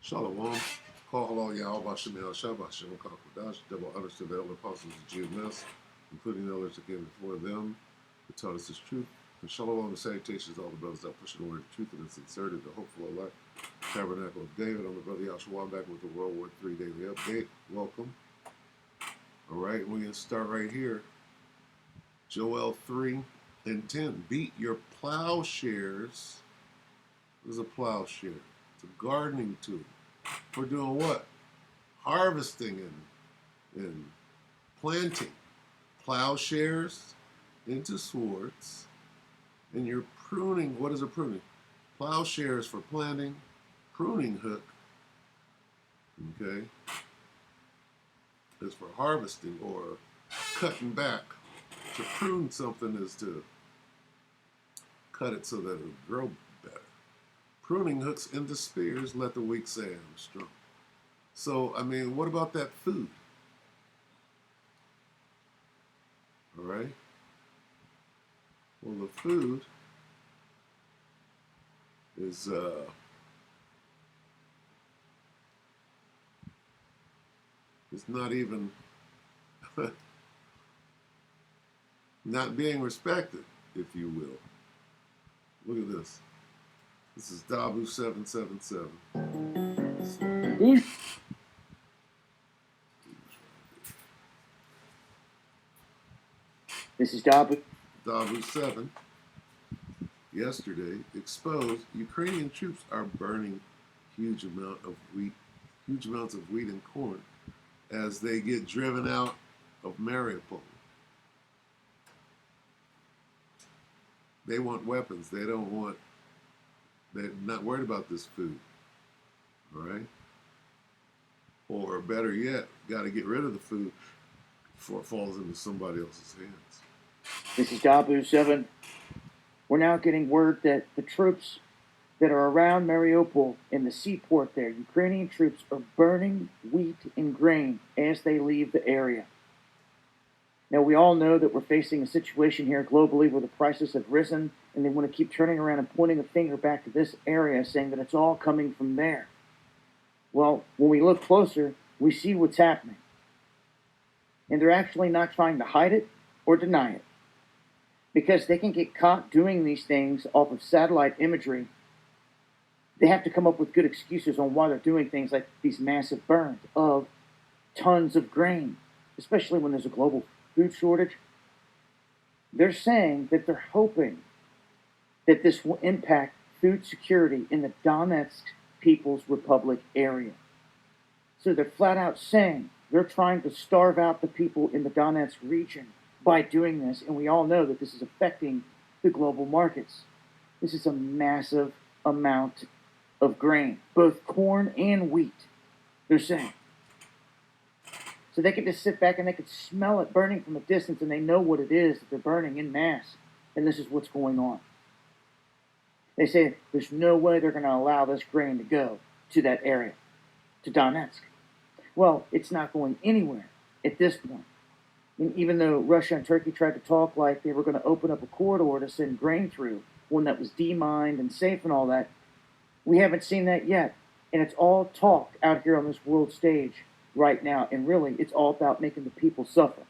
Shalom. Call hello Yahweh Shemel Shabbat Shem Kakudash, double honors to the elder apostles of GMS, including the elders that came before them, who taught us this truth. And shalom and salutations to all the brothers that push the word of truth and its inserted, the hopeful elect, tabernacle of David. I'm the brother Yahshua back with the WW3 Daily update. Welcome. All right, we're going to start right here. Joel 3:10. Beat your plowshares. What is a plowshare? It's a gardening tool. For doing what? Harvesting and planting. Plowshares into swords. And you're pruning. What is a pruning? Plowshares for planting. Pruning hook, okay, is for harvesting or cutting back. To prune something is to cut it so that it'll grow better. Pruning hooks into spears, let the weak say I'm strong. So, I mean, what about that food? All right. Well, the food is not even not being respected, if you will. Look at this. This is W777. This is W7. W7 yesterday exposed Ukrainian troops are burning huge amounts of wheat and corn as they get driven out of Mariupol. They want weapons. They're not worried about this food. All right? Or better yet, got to get rid of the food before it falls into somebody else's hands. This is W7. We're now getting word that the troops that are around Mariupol in the seaport there, Ukrainian troops, are burning wheat and grain as they leave the area. Now, we all know that we're facing a situation here globally where the prices have risen, and they want to keep turning around and pointing a finger back to this area, saying that it's all coming from there. Well, when we look closer, we see what's happening. And they're actually not trying to hide it or deny it, because they can get caught doing these things off of satellite imagery. They have to come up with good excuses on why they're doing things like these massive burns of tons of grain, especially when there's a global food shortage. They're saying that they're hoping that this will impact food security in the Donetsk People's Republic area. So they're flat out saying they're trying to starve out the people in the Donetsk region by doing this, and we all know that this is affecting the global markets. This is a massive amount of grain, both corn and wheat, they're saying. So they can just sit back and they can smell it burning from a distance, and they know what it is that they're burning in mass, and this is what's going on. They say there's no way they're going to allow this grain to go to that area, to Donetsk. Well, it's not going anywhere at this point. And even though Russia and Turkey tried to talk like they were going to open up a corridor to send grain through, one that was demined and safe and all that, we haven't seen that yet. And it's all talk out here on this world stage right now. And really, it's all about making the people suffer.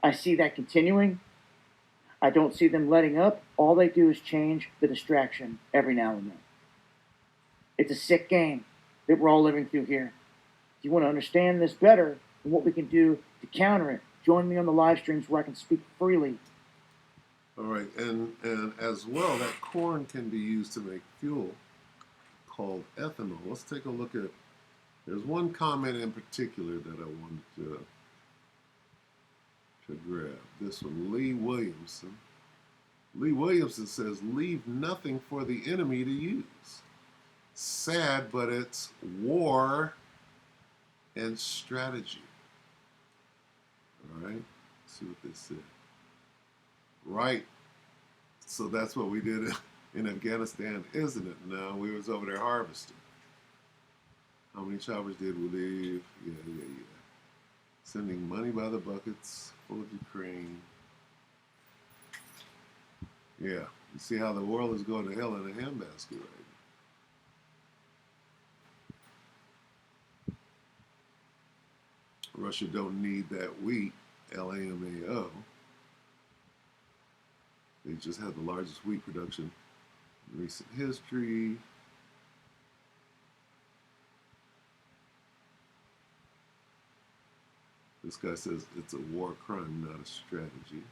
I see that continuing. I don't see them letting up. All they do is change the distraction every now and then. It's a sick game that we're all living through here. If you want to understand this better and what we can do to counter it, join me on the live streams where I can speak freely. All right, and as well, that corn can be used to make fuel called ethanol. Let's take a look at, there's one comment in particular that I wanted to grab. This one, Lee Williamson. Lee Williamson says, leave nothing for the enemy to use. Sad, but it's war and strategy. All right, let's see what they said. Right, so that's what we did in Afghanistan, isn't it? No, we was over there harvesting. How many choppers did we leave? Yeah. Sending money by the buckets full of Ukraine. Yeah, you see how the world is going to hell in a handbasket right Russia don't need that wheat, LAMAO. They just had the largest wheat production in recent history. This guy says it's a war crime, not a strategy.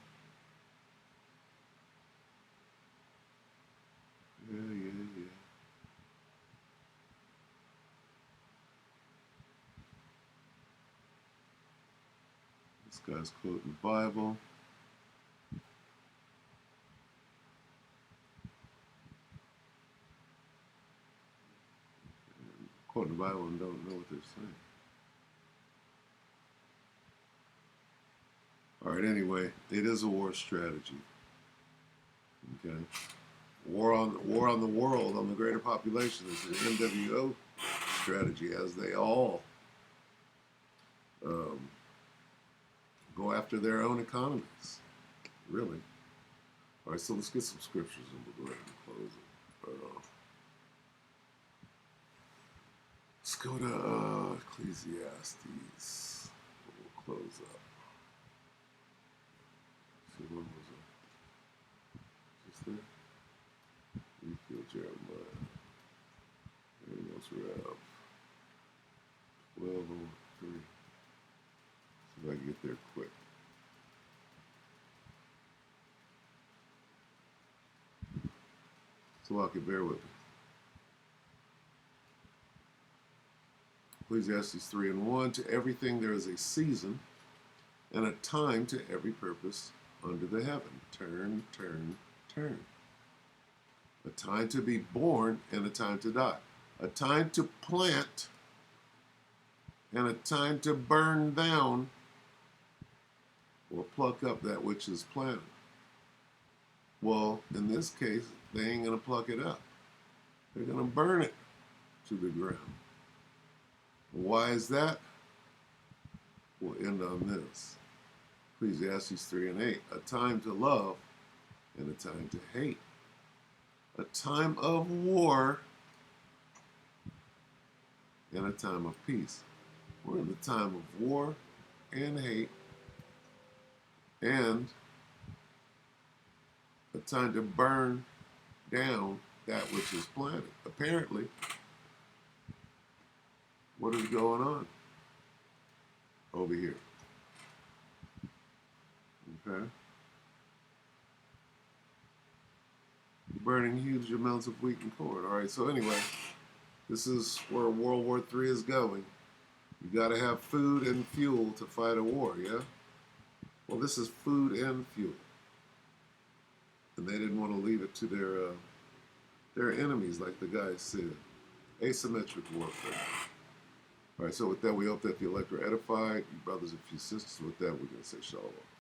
Yeah. This guy's quoting the Bible. Quoting the Bible and don't know what they're saying. All right, anyway, it is a war strategy. Okay. War on the world, on the greater population is an NWO strategy, as they all go after their own economies. Really. All right, so let's get some scriptures and we'll go ahead and close it. Let's go to Ecclesiastes. We'll close up. See, when was it? Just there? Ezekiel, Jeremiah. Anything else we have? 12:03. See if I can get there quick. So I can bear with me. Ecclesiastes 3:1. To everything there is a season and a time to every purpose under the heaven. Turn. A time to be born and a time to die. A time to plant and a time to burn down or pluck up that which is planted. Well, in this case, they ain't going to pluck it up. They're going to burn it to the ground. Why is that? We'll end on this. Ecclesiastes 3:8. A time to love and a time to hate. A time of war and a time of peace. We're in the time of war and hate and a time to burn down that which is planted. Apparently, what is going on over here? Okay. Burning huge amounts of wheat and corn. All right, so anyway, this is where World War III is going. You got to have food and fuel to fight a war, yeah? Well, this is food and fuel. And they didn't want to leave it to their enemies, like the guy said. Asymmetric warfare. All right, so with that, we hope that the elect are edified. You brothers and you sisters, with that, we're going to say shalom.